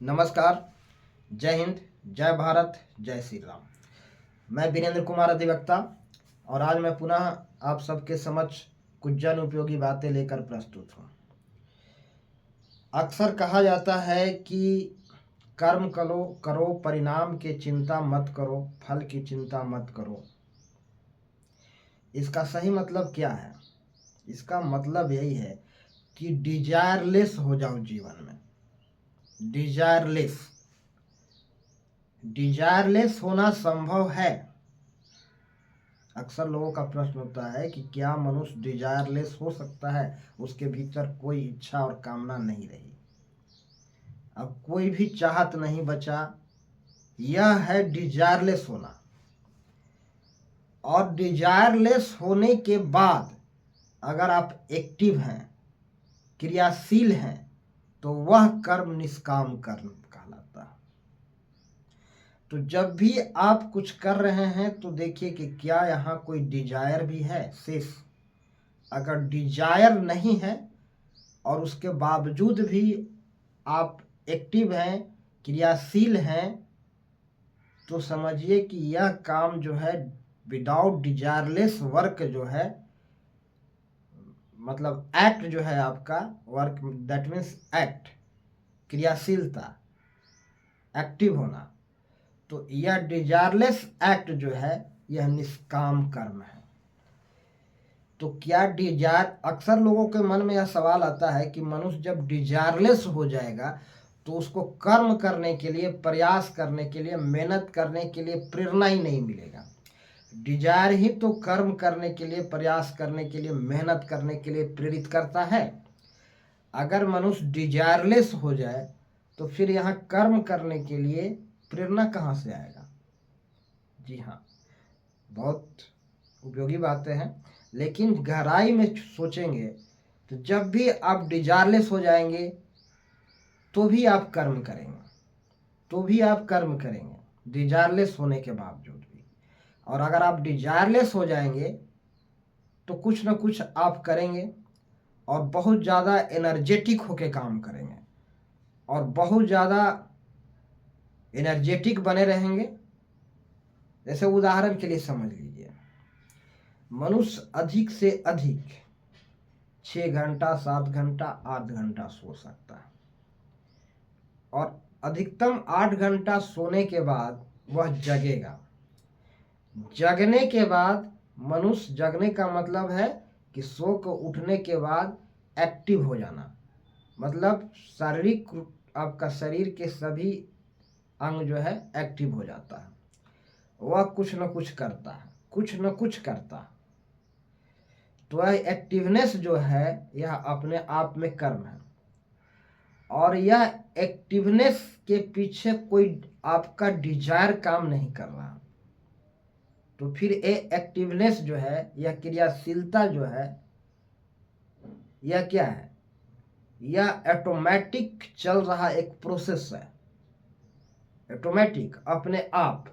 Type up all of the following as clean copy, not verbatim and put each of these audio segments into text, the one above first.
नमस्कार। जय हिंद, जय भारत, जय श्री राम। मैं वीरेंद्र कुमार अधिवक्ता और आज मैं पुनः आप सबके समक्ष कुछ जन उपयोगी बातें लेकर प्रस्तुत हूँ। अक्सर कहा जाता है कि कर्म करो करो परिणाम की चिंता मत करो, फल की चिंता मत करो। इसका सही मतलब क्या है? इसका मतलब यही है कि डिजायरलेस हो जाओ जीवन में। डिजायरलेस होना संभव है। अक्सर लोगों का प्रश्न होता है कि क्या मनुष्य डिजायरलेस हो सकता है? उसके भीतर कोई इच्छा और कामना नहीं रही, अब कोई भी चाहत नहीं बचा। यह है डिजायरलेस होना। और डिजायरलेस होने के बाद अगर आप एक्टिव हैं, क्रियाशील हैं, तो वह कर्म निष्काम कर्म कहलाता है। तो जब भी आप कुछ कर रहे हैं तो देखिए कि क्या यहाँ कोई डिजायर भी है शेष। अगर डिजायर नहीं है और उसके बावजूद भी आप एक्टिव हैं, क्रियाशील हैं, तो समझिए कि यह काम जो है विदाउट डिजायरलेस वर्क जो है, मतलब एक्ट जो है आपका वर्क, दैट मीन्स एक्ट, क्रियाशीलता, एक्टिव होना, तो यह डिजायरलेस एक्ट जो है यह निष्काम कर्म है। तो क्या डिजायर, अक्सर लोगों के मन में यह सवाल आता है कि मनुष्य जब डिजायरलेस हो जाएगा तो उसको कर्म करने के लिए, प्रयास करने के लिए, मेहनत करने के लिए प्रेरणा ही नहीं मिलेगा। डिजायर ही तो कर्म करने के लिए, प्रयास करने के लिए, मेहनत करने के लिए प्रेरित करता है। अगर मनुष्य डिजायरलेस हो जाए तो फिर यहाँ कर्म करने के लिए प्रेरणा कहाँ से आएगा? जी हाँ, बहुत उपयोगी बातें हैं, लेकिन गहराई में सोचेंगे तो जब भी आप डिजायरलेस हो जाएंगे तो भी आप कर्म करेंगे, डिजायरलेस होने के बावजूद भी। और अगर आप डिजायरलेस हो जाएंगे तो कुछ ना कुछ आप करेंगे और बहुत ज़्यादा एनर्जेटिक होके काम करेंगे और बहुत ज़्यादा एनर्जेटिक बने रहेंगे। जैसे उदाहरण के लिए समझ लीजिए, मनुष्य अधिक से अधिक 6 घंटा, 7 घंटा, 8 घंटा सो सकता है और अधिकतम 8 घंटा सोने के बाद वह जगेगा। जगने के बाद, मनुष्य जगने का मतलब है कि सो को उठने के बाद एक्टिव हो जाना, मतलब शारीरिक, आपका शरीर के सभी अंग जो है एक्टिव हो जाता है। वह कुछ न कुछ करता है। तो यह एक्टिवनेस जो है यह अपने आप में कर्म है। और यह एक्टिवनेस के पीछे कोई आपका डिजायर काम नहीं कर रहा, तो फिर ये एक्टिवनेस जो है, यह क्रियाशीलता जो है, यह क्या है? यह ऑटोमेटिक चल रहा एक प्रोसेस है, ऑटोमेटिक, अपने आप,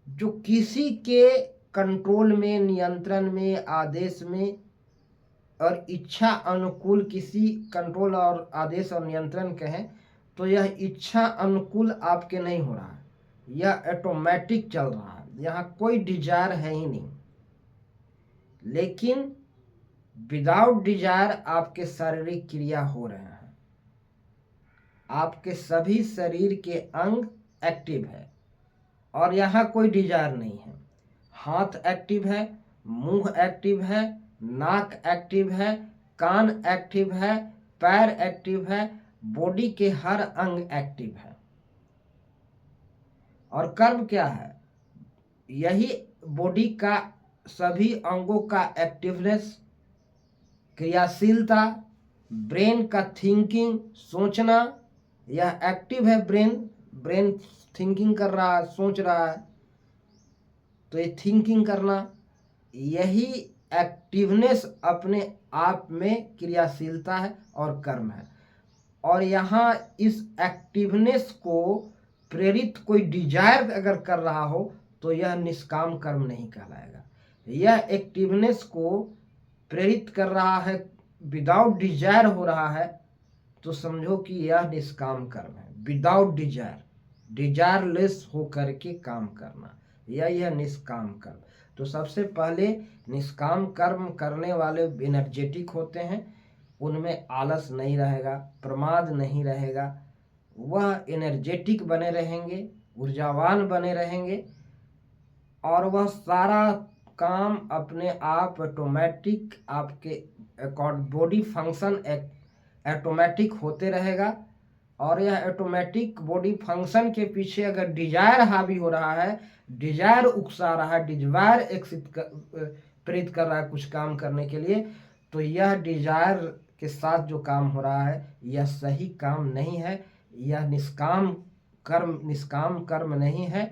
जो किसी के कंट्रोल में, नियंत्रण में, आदेश में और इच्छा अनुकूल, किसी कंट्रोल और आदेश और नियंत्रण कहें तो यह इच्छा अनुकूल आपके नहीं हो रहा है, यह ऑटोमेटिक चल रहा है, यहाँ कोई डिजायर है ही नहीं। लेकिन विदाउट डिजायर आपके शारीरिक क्रिया हो रहे हैं, आपके सभी शरीर के अंग एक्टिव है और यहाँ कोई डिजायर नहीं है। हाथ एक्टिव है, मुंह एक्टिव है, नाक एक्टिव है, कान एक्टिव है, पैर एक्टिव है, बॉडी के हर अंग एक्टिव है। और कर्म क्या है? यही बॉडी का सभी अंगों का एक्टिवनेस, क्रियाशीलता, ब्रेन का थिंकिंग, सोचना, यह एक्टिव है। ब्रेन थिंकिंग कर रहा है, सोच रहा है, तो ये थिंकिंग करना, यही एक्टिवनेस अपने आप में क्रियाशीलता है और कर्म है। और यहाँ इस एक्टिवनेस को प्रेरित कोई डिजायर अगर कर रहा हो तो यह निष्काम कर्म नहीं कहलाएगा। यह एक्टिवनेस को प्रेरित कर रहा है, विदाउट डिजायर हो रहा है, तो समझो कि यह निष्काम कर्म है। विदाउट डिजायर, डिजायरलेस होकर के काम करना, यह निष्काम कर्म। तो सबसे पहले निष्काम कर्म करने वाले एनर्जेटिक होते हैं, उनमें आलस नहीं रहेगा, प्रमाद नहीं रहेगा, वह एनर्जेटिक बने रहेंगे, ऊर्जावान बने रहेंगे, और वह सारा काम अपने आप ऑटोमेटिक आपके बॉडी फंक्शन ऑटोमेटिक होते रहेगा। और यह ऑटोमेटिक बॉडी फंक्शन के पीछे अगर डिजायर हावी हो रहा है, डिजायर उकसा रहा है, डिजायर प्रेरित कर रहा है कुछ काम करने के लिए, तो यह डिजायर के साथ जो काम हो रहा है यह सही काम नहीं है, यह निष्काम कर्म नहीं है।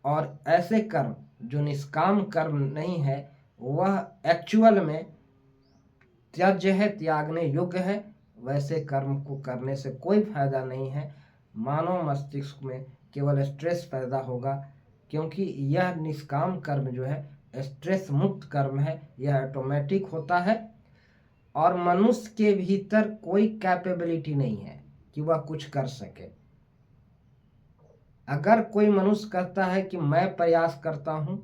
और ऐसे कर्म जो निष्काम कर्म नहीं है वह एक्चुअल में त्याज्य है, त्यागने योग्य है। वैसे कर्म को करने से कोई फायदा नहीं है, मानव मस्तिष्क में केवल स्ट्रेस पैदा होगा, क्योंकि यह निष्काम कर्म जो है स्ट्रेस मुक्त कर्म है, यह ऑटोमेटिक होता है। और मनुष्य के भीतर कोई कैपेबिलिटी नहीं है कि वह कुछ कर सके। अगर कोई मनुष्य कहता है कि मैं प्रयास करता हूँ,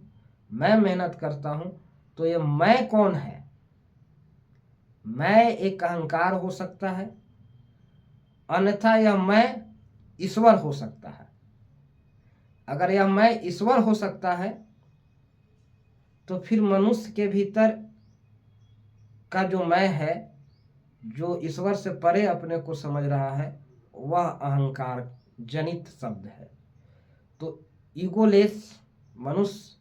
मैं मेहनत करता हूँ, तो ये मैं कौन है? मैं एक अहंकार हो सकता है, अन्यथा यह मैं ईश्वर हो सकता है। अगर यह मैं ईश्वर हो सकता है तो फिर मनुष्य के भीतर का जो मैं है, जो ईश्वर से परे अपने को समझ रहा है, वह अहंकार जनित शब्द है। तो ईगोलेस मनुष्य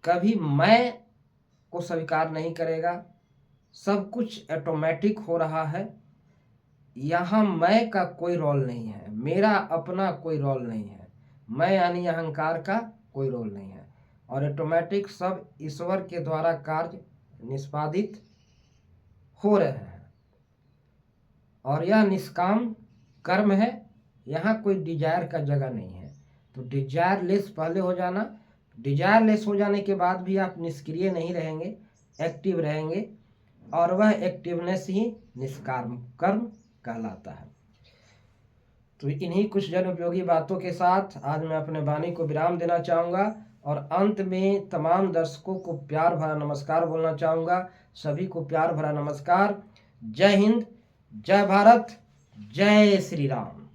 कभी मैं को स्वीकार नहीं करेगा। सब कुछ ऑटोमेटिक हो रहा है, यहाँ मैं का कोई रोल नहीं है, मेरा अपना कोई रोल नहीं है, मैं यानी अहंकार का कोई रोल नहीं है। और ऑटोमेटिक सब ईश्वर के द्वारा कार्य निष्पादित हो रहे हैं। और यह निष्काम कर्म है, यहाँ कोई डिजायर का जगह नहीं है। तो डिजायरलेस पहले हो जाना, डिजायरलेस हो जाने के बाद भी आप निष्क्रिय नहीं रहेंगे, एक्टिव रहेंगे, और वह एक्टिवनेस ही निष्काम कर्म कहलाता है। तो इन्हीं कुछ जन उपयोगी बातों के साथ आज मैं अपने वाणी को विराम देना चाहूँगा, और अंत में तमाम दर्शकों को प्यार भरा नमस्कार बोलना चाहूँगा। सभी को प्यार भरा नमस्कार। जय हिंद, जय भारत, जय श्री राम।